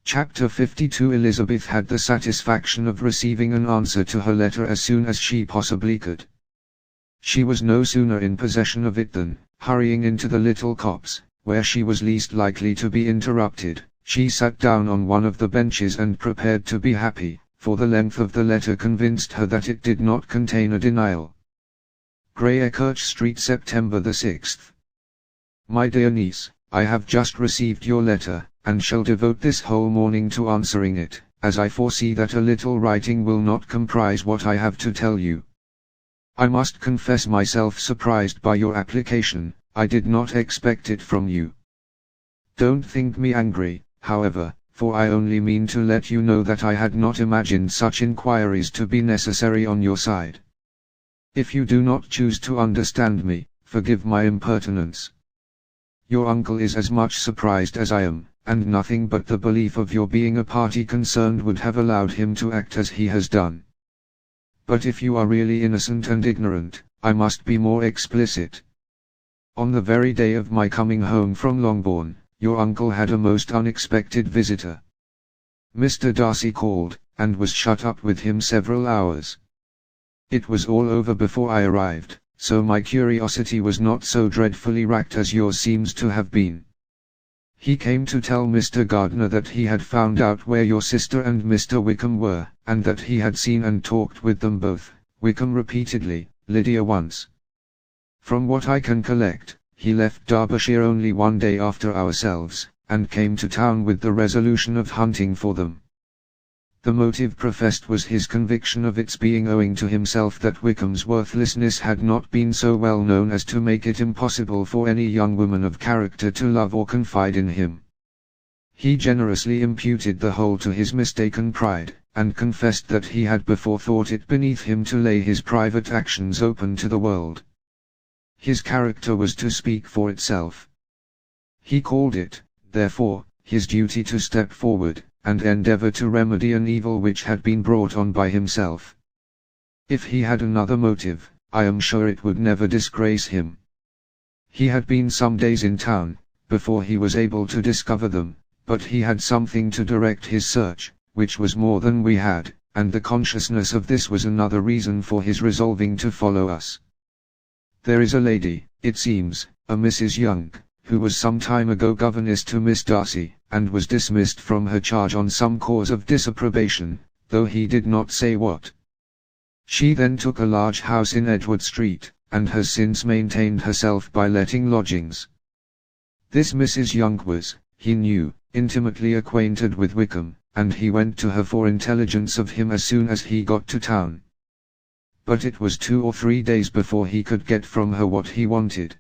Chapter 52. Elizabeth had the satisfaction of receiving an answer to her letter as soon as she possibly could. She was no sooner in possession of it than, hurrying into the little copse, where she was least likely to be interrupted, she sat down on one of the benches and prepared to be happy, for the length of the letter convinced her that it did not contain a denial. Greychurch Street, September the 6th. My dear niece, I have just received your letter, and shall devote this whole morning to answering it, as I foresee that a little writing will not comprise what I have to tell you. I must confess myself surprised by your application. I did not expect it from you. Don't think me angry, however, for I only mean to let you know that I had not imagined such inquiries to be necessary on your side. If you do not choose to understand me, forgive my impertinence. Your uncle is as much surprised as I am, and nothing but the belief of your being a party concerned would have allowed him to act as he has done. But if you are really innocent and ignorant, I must be more explicit. On the very day of my coming home from Longbourn, your uncle had a most unexpected visitor. Mr. Darcy called, and was shut up with him several hours. It was all over before I arrived, so my curiosity was not so dreadfully racked as yours seems to have been. He came to tell Mr. Gardiner that he had found out where your sister and Mr. Wickham were, and that he had seen and talked with them both, Wickham repeatedly, Lydia once. From what I can collect, he left Derbyshire only one day after ourselves, and came to town with the resolution of hunting for them. The motive professed was his conviction of its being owing to himself that Wickham's worthlessness had not been so well known as to make it impossible for any young woman of character to love or confide in him. He generously imputed the whole to his mistaken pride, and confessed that he had before thought it beneath him to lay his private actions open to the world. His character was to speak for itself. He called it, therefore, his duty to step forward, and endeavor to remedy an evil which had been brought on by himself. If he had another motive, I am sure it would never disgrace him. He had been some days in town, before he was able to discover them, but he had something to direct his search, which was more than we had, and the consciousness of this was another reason for his resolving to follow us. There is a lady, it seems, a Mrs. Young, who was some time ago governess to Miss Darcy, and was dismissed from her charge on some cause of disapprobation, though he did not say what. She then took a large house in Edward Street, and has since maintained herself by letting lodgings. This Mrs. Young was, he knew, intimately acquainted with Wickham, and he went to her for intelligence of him as soon as he got to town. But it was 2 or 3 days before he could get from her what he wanted.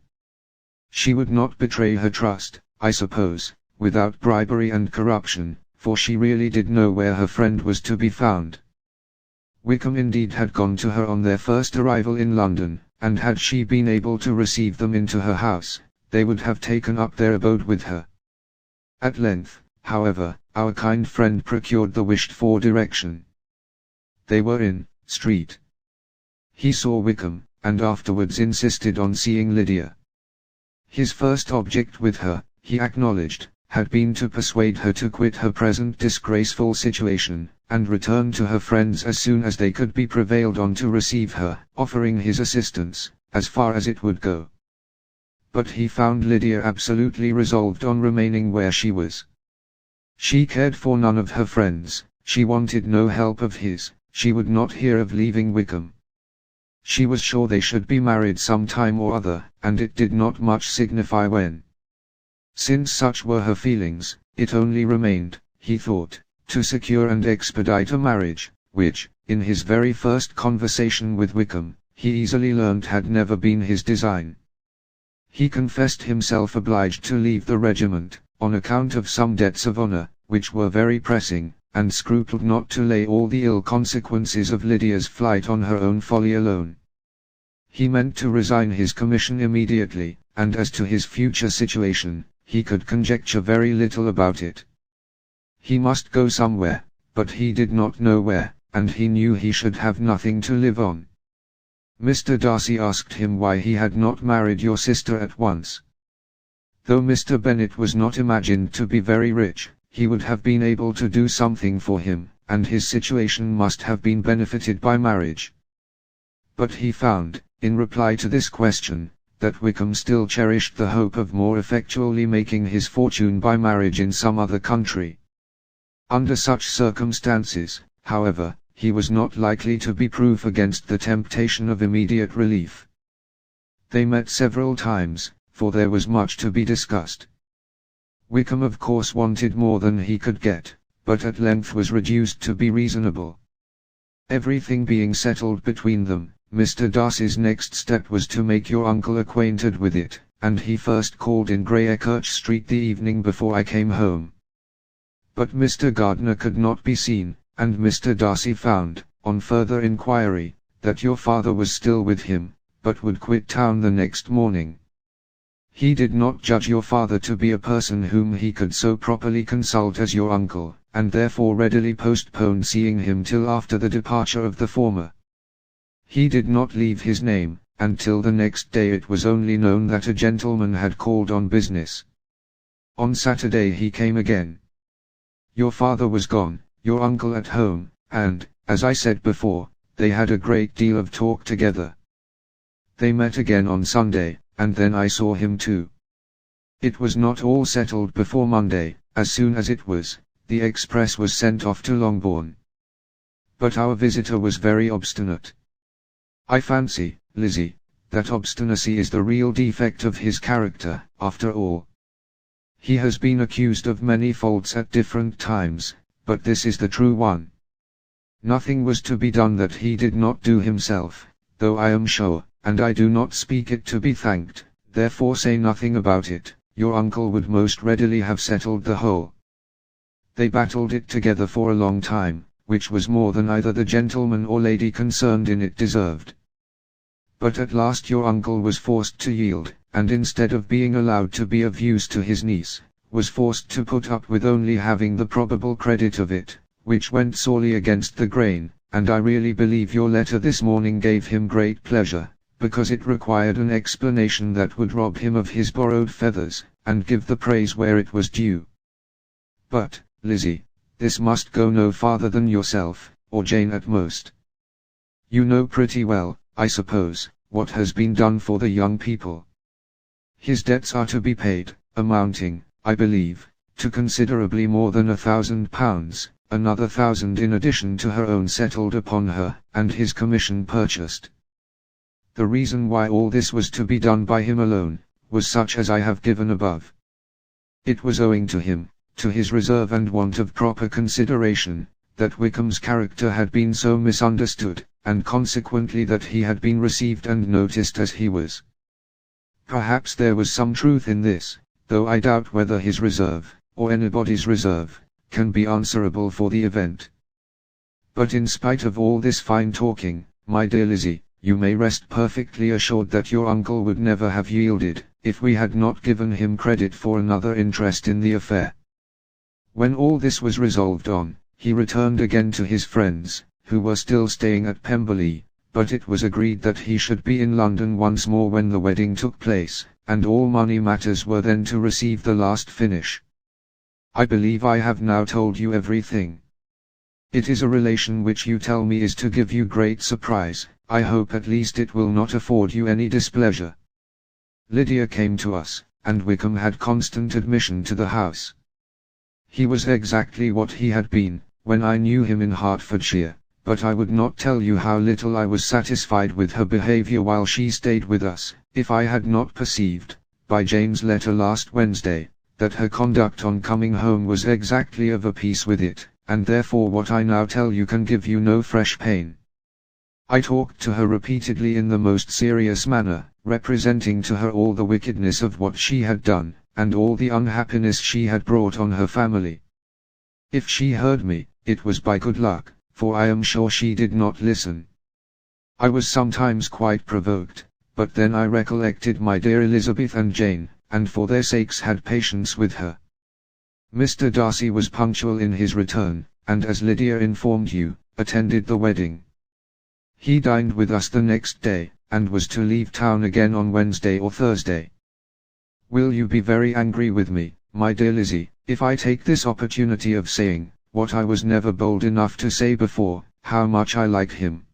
She would not betray her trust, I suppose, without bribery and corruption, for she really did know where her friend was to be found. Wickham indeed had gone to her on their first arrival in London, and had she been able to receive them into her house, they would have taken up their abode with her. At length, however, our kind friend procured the wished-for direction. They were in Street. He saw Wickham, and afterwards insisted on seeing Lydia. His first object with her, he acknowledged, had been to persuade her to quit her present disgraceful situation, and return to her friends as soon as they could be prevailed on to receive her, offering his assistance, as far as it would go. But he found Lydia absolutely resolved on remaining where she was. She cared for none of her friends, she wanted no help of his, she would not hear of leaving Wickham. She was sure they should be married some time or other, and it did not much signify when. Since such were her feelings, it only remained, he thought, to secure and expedite a marriage, which, in his very first conversation with Wickham, he easily learned had never been his design. He confessed himself obliged to leave the regiment, on account of some debts of honor, which were very pressing, and scrupled not to lay all the ill consequences of Lydia's flight on her own folly alone. He meant to resign his commission immediately, and as to his future situation, he could conjecture very little about it. He must go somewhere, but he did not know where, and he knew he should have nothing to live on. Mr. Darcy asked him why he had not married your sister at once. Though Mr. Bennet was not imagined to be very rich, he would have been able to do something for him, and his situation must have been benefited by marriage. But he found, in reply to this question, that Wickham still cherished the hope of more effectually making his fortune by marriage in some other country. Under such circumstances, however, he was not likely to be proof against the temptation of immediate relief. They met several times, for there was much to be discussed. Wickham of course wanted more than he could get, but at length was reduced to be reasonable. Everything being settled between them, Mr. Darcy's next step was to make your uncle acquainted with it, and he first called in Greychurch Street the evening before I came home. But Mr. Gardiner could not be seen, and Mr. Darcy found, on further inquiry, that your father was still with him, but would quit town the next morning. He did not judge your father to be a person whom he could so properly consult as your uncle, and therefore readily postponed seeing him till after the departure of the former. He did not leave his name, and till the next day it was only known that a gentleman had called on business. On Saturday he came again. Your father was gone, your uncle at home, and, as I said before, they had a great deal of talk together. They met again on Sunday, and then I saw him too. It was not all settled before Monday. As soon as it was, the express was sent off to Longbourn. But our visitor was very obstinate. I fancy, Lizzie, that obstinacy is the real defect of his character, after all. He has been accused of many faults at different times, but this is the true one. Nothing was to be done that he did not do himself, though I am sure, and I do not speak it to be thanked, therefore say nothing about it, your uncle would most readily have settled the whole. They battled it together for a long time, which was more than either the gentleman or lady concerned in it deserved. But at last your uncle was forced to yield, and instead of being allowed to be of use to his niece, was forced to put up with only having the probable credit of it, which went sorely against the grain, and I really believe your letter this morning gave him great pleasure, because it required an explanation that would rob him of his borrowed feathers, and give the praise where it was due. But, Lizzie, this must go no farther than yourself, or Jane at most. You know pretty well, I suppose, what has been done for the young people. His debts are to be paid, amounting, I believe, to considerably more than £1,000, another 1,000 in addition to her own settled upon her, and his commission purchased. The reason why all this was to be done by him alone, was such as I have given above. It was owing to him, to his reserve and want of proper consideration, that Wickham's character had been so misunderstood, and consequently that he had been received and noticed as he was. Perhaps there was some truth in this, though I doubt whether his reserve, or anybody's reserve, can be answerable for the event. But in spite of all this fine talking, my dear Lizzie, you may rest perfectly assured that your uncle would never have yielded, if we had not given him credit for another interest in the affair. When all this was resolved on, he returned again to his friends, who were still staying at Pemberley, but it was agreed that he should be in London once more when the wedding took place, and all money matters were then to receive the last finish. I believe I have now told you everything. It is a relation which you tell me is to give you great surprise. I hope at least it will not afford you any displeasure. Lydia came to us, and Wickham had constant admission to the house. He was exactly what he had been, when I knew him in Hertfordshire, but I would not tell you how little I was satisfied with her behaviour while she stayed with us, if I had not perceived, by Jane's letter last Wednesday, that her conduct on coming home was exactly of a piece with it, and therefore what I now tell you can give you no fresh pain. I talked to her repeatedly in the most serious manner, representing to her all the wickedness of what she had done, and all the unhappiness she had brought on her family. If she heard me, it was by good luck, for I am sure she did not listen. I was sometimes quite provoked, but then I recollected my dear Elizabeth and Jane, and for their sakes had patience with her. Mr. Darcy was punctual in his return, and as Lydia informed you, attended the wedding. He dined with us the next day, and was to leave town again on Wednesday or Thursday. Will you be very angry with me, my dear Lizzie, If I take this opportunity of saying, what I was never bold enough to say before, how much I like him.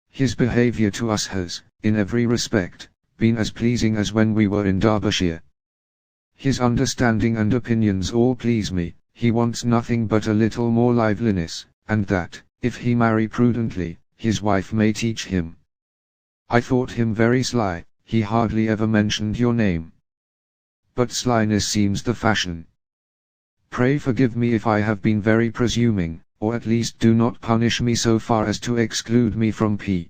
His behaviour to us has, in every respect, been as pleasing as when we were in Derbyshire. His understanding and opinions all please me. He wants nothing but a little more liveliness, and that, if he marry prudently, his wife may teach him. I thought him very sly, he hardly ever mentioned your name. But slyness seems the fashion. Pray forgive me if I have been very presuming, or at least do not punish me so far as to exclude me from P.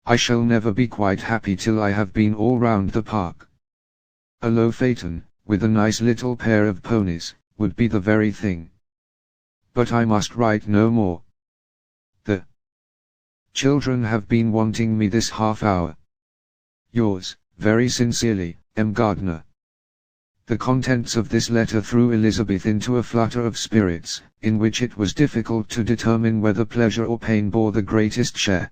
I shall never be quite happy till I have been all round the park. A low phaeton, with a nice little pair of ponies, would be the very thing. But I must write no more. The children have been wanting me this half hour. Yours, very sincerely, M. Gardiner. The contents of this letter threw Elizabeth into a flutter of spirits, in which it was difficult to determine whether pleasure or pain bore the greatest share.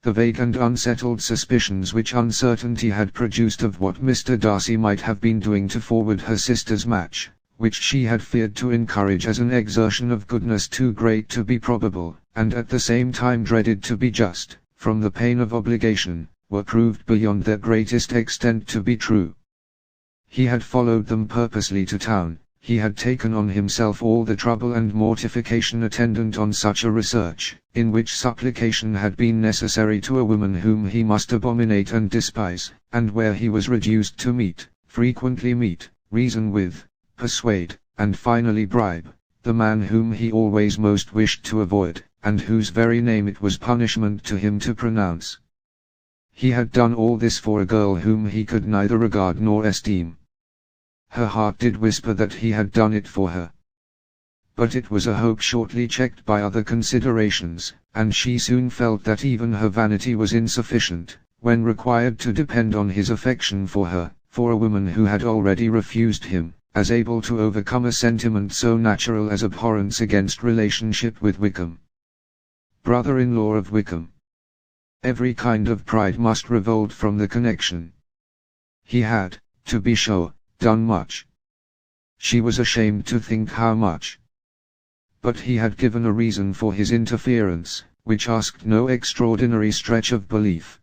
The vague and unsettled suspicions which uncertainty had produced of what Mr. Darcy might have been doing to forward her sister's match, which she had feared to encourage as an exertion of goodness too great to be probable, and at the same time dreaded to be just, from the pain of obligation, were proved beyond their greatest extent to be true. He had followed them purposely to town, he had taken on himself all the trouble and mortification attendant on such a research, in which supplication had been necessary to a woman whom he must abominate and despise, and where he was reduced to frequently meet, reason with, persuade, and finally bribe, the man whom he always most wished to avoid, and whose very name it was punishment to him to pronounce. He had done all this for a girl whom he could neither regard nor esteem. Her heart did whisper that he had done it for her. But it was a hope shortly checked by other considerations, and she soon felt that even her vanity was insufficient, when required to depend on his affection for her, for a woman who had already refused him, as able to overcome a sentiment so natural as abhorrence against relationship with Wickham. Brother-in-law of Wickham. Every kind of pride must revolt from the connection. He had, to be sure, done much. She was ashamed to think how much. But he had given a reason for his interference, which asked no extraordinary stretch of belief.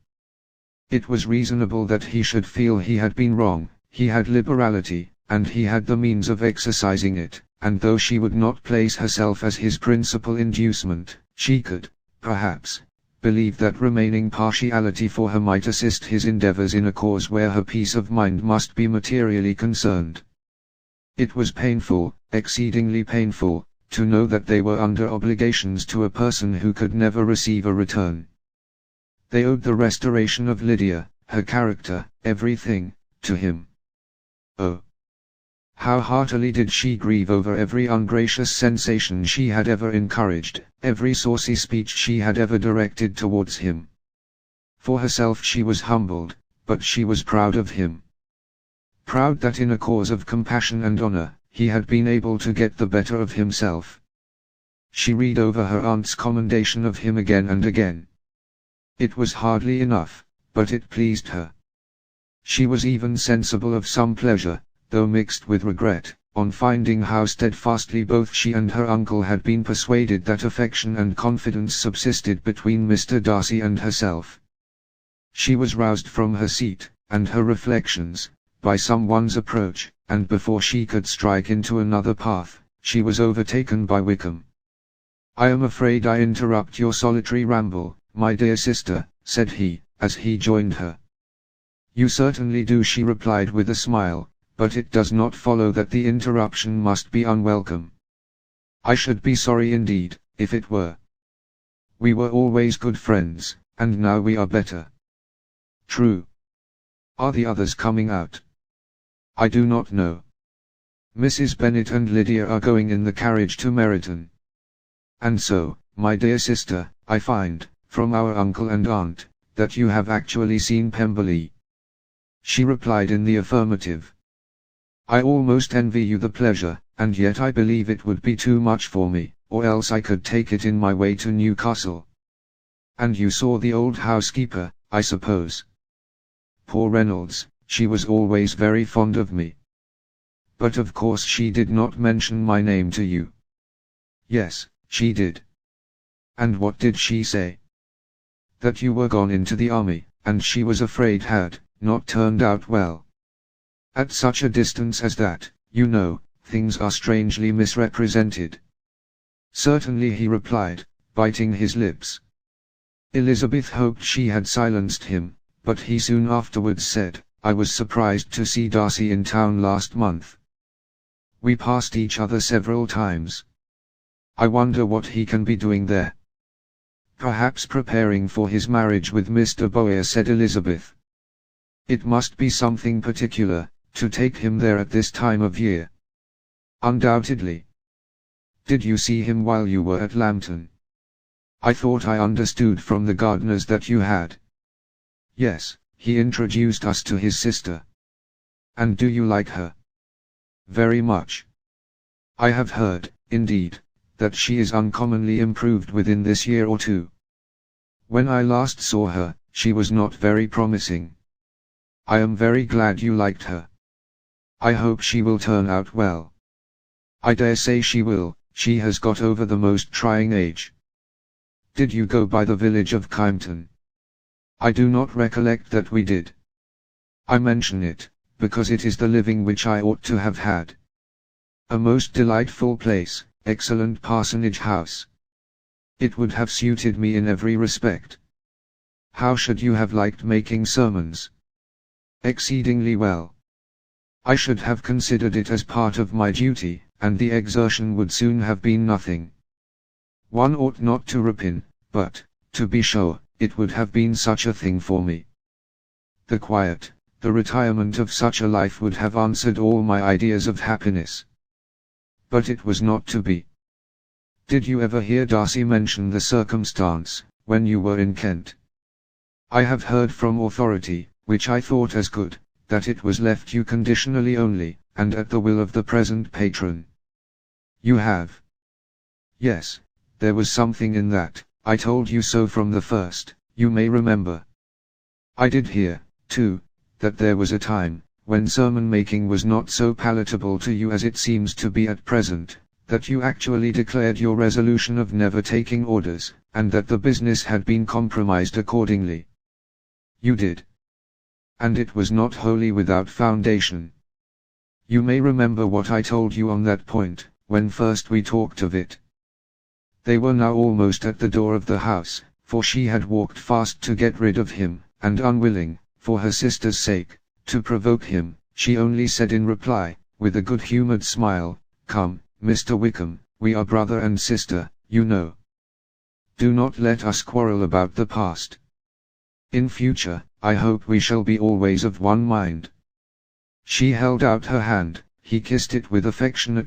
It was reasonable that he should feel he had been wrong. He had liberality, and he had the means of exercising it, and though she would not place herself as his principal inducement, she could, perhaps, believe that remaining partiality for her might assist his endeavours in a cause where her peace of mind must be materially concerned. It was painful, exceedingly painful, to know that they were under obligations to a person who could never receive a return. They owed the restoration of Lydia, her character, everything, to him. Oh! How heartily did she grieve over every ungracious sensation she had ever encouraged, every saucy speech she had ever directed towards him. For herself she was humbled, but she was proud of him. Proud that in a cause of compassion and honor, he had been able to get the better of himself. She read over her aunt's commendation of him again and again. It was hardly enough, but it pleased her. She was even sensible of some pleasure, though mixed with regret, on finding how steadfastly both she and her uncle had been persuaded that affection and confidence subsisted between Mr. Darcy and herself. She was roused from her seat, and her reflections, by someone's approach, and before she could strike into another path, she was overtaken by Wickham. "I am afraid I interrupt your solitary ramble, my dear sister," said he, as he joined her. "You certainly do," she replied with a smile, "but it does not follow that the interruption must be unwelcome. I should be sorry indeed, if it were. We were always good friends, and now we are better." "True. Are the others coming out?" "I do not know. Mrs. Bennet and Lydia are going in the carriage to Meryton. And so, my dear sister, I find, from our uncle and aunt, that you have actually seen Pemberley." She replied in the affirmative. "I almost envy you the pleasure, and yet I believe it would be too much for me, or else I could take it in my way to Newcastle." "And you saw the old housekeeper, I suppose?" "Poor Reynolds, she was always very fond of me." But of course she did not mention my name to you. Yes, she did. And what did she say? That you were gone into the army, and she was afraid had not turned out well. At such a distance as that, you know, things are strangely misrepresented. Certainly, he replied, biting his lips. Elizabeth hoped she had silenced him, but he soon afterwards said, I was surprised to see Darcy in town last month. We passed each other several times. I wonder what he can be doing there. Perhaps preparing for his marriage with Mr. Bowyer, said Elizabeth. It must be something particular, to take him there at this time of year. Undoubtedly. Did you see him while you were at Lambton? I thought I understood from the gardeners that you had. Yes, he introduced us to his sister. And do you like her? Very much. I have heard, indeed, that she is uncommonly improved within this year or two. When I last saw her, she was not very promising. I am very glad you liked her. I hope she will turn out well. I dare say she will, she has got over the most trying age. Did you go by the village of Kympton? I do not recollect that we did. I mention it, because it is the living which I ought to have had. A most delightful place, excellent parsonage house. It would have suited me in every respect. How should you have liked making sermons? Exceedingly well. I should have considered it as part of my duty, and the exertion would soon have been nothing. One ought not to repine, but, to be sure, it would have been such a thing for me. The quiet, the retirement of such a life would have answered all my ideas of happiness. But it was not to be. Did you ever hear Darcy mention the circumstance, when you were in Kent? I have heard from authority, which I thought as good, that it was left you conditionally only, and at the will of the present patron. You have? Yes, there was something in that. I told you so from the first, you may remember. I did hear, too, that there was a time, when sermon-making was not so palatable to you as it seems to be at present, that you actually declared your resolution of never taking orders, and that the business had been compromised accordingly. You did. And it was not wholly without foundation. You may remember what I told you on that point, when first we talked of it. They were now almost at the door of the house, for she had walked fast to get rid of him, and unwilling, for her sister's sake, to provoke him, she only said in reply, with a good-humoured smile, Come, Mr. Wickham, we are brother and sister, you know. Do not let us quarrel about the past. In future, I hope we shall be always of one mind. She held out her hand, he kissed it with affectionate